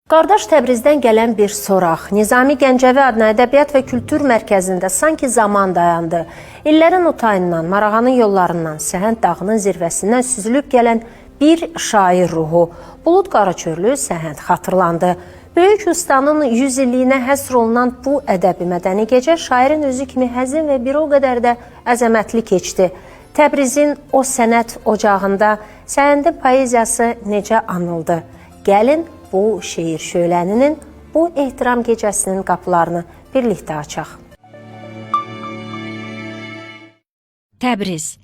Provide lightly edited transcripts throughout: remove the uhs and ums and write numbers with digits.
Qardaş Təbrizdən gələn bir soraq. Nizami Gəncəvi adına Ədəbiyyat və Kültür Mərkəzində sanki zaman dayandı. İllərin otayından, Marağanın yollarından, Səhənd dağının zirvəsindən süzülüb gələn bir şair ruhu. Bulud Qaraçörlü Səhənd xatırlandı. Böyük ustanın 100 illiyinə həsr olunan bu ədəbi mədəni gecə şairin özü kimi həzin və bir o qədər də əzəmətli keçdi. Təbrizin o sənət ocağında Səhəndin poeziyası necə anıldı? Gəlin bu şeir şöləninin, bu ehtiram gecəsinin qapılarını birlikdə açaq. Təbriz.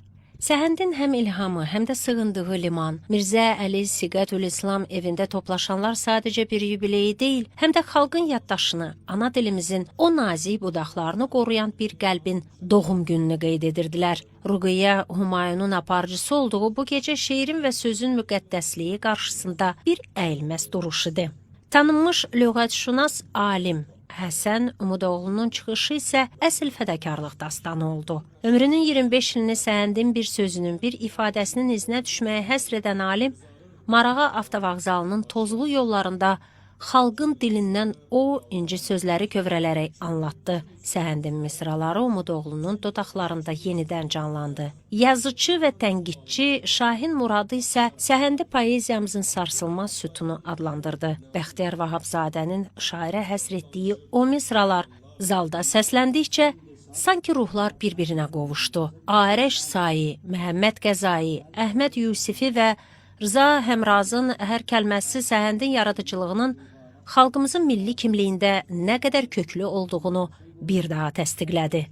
Səhəndin həm ilhamı, həm də sığındığı liman, Mirzə Əli Siqətül-İslam evində toplaşanlar sadəcə bir yubileyi deyil, həm də xalqın yaddaşını, ana dilimizin o nazik budaqlarını qoruyan bir qəlbin doğum gününü qeyd edirdilər. Ruqiyyə Humayunun aparıcısı olduğu bu gecə şeirin və sözün müqəddəsliyi qarşısında bir əyilməz duruşudur. Tanınmış lüğətşünas alim Həsən Umudoğlunun çıxışı isə əsl fədakarlıq dastanı oldu. Ömrünün 25 ilini Səhəndin bir sözünün, bir ifadəsinin izinə düşməyə həsr edən alim, Marağa avtovağzalının tozlu yollarında xalqın dilindən o inci sözləri kövrələrək anlattı. Səhəndin misraları Umudoğlunun dodaqlarında yenidən canlandı. Yazıcı və tənqidçi Şahin Muradı isə Səhəndi poeziyamızın sarsılmaz sütunu adlandırdı. Bəxtiyar Vahabzadənin şairə həsr etdiyi o misralar zalda səsləndikcə sanki ruhlar bir-birinə qovuşdu. Arəş Sayi, Məhəmməd Qəzai, Əhməd Yusifi və Rıza Həmrazın hər kəlməsi Səhəndin yaradıcılığının xalqımızın milli kimliyində nə qədər köklü olduğunu bir daha təsdiqlədi.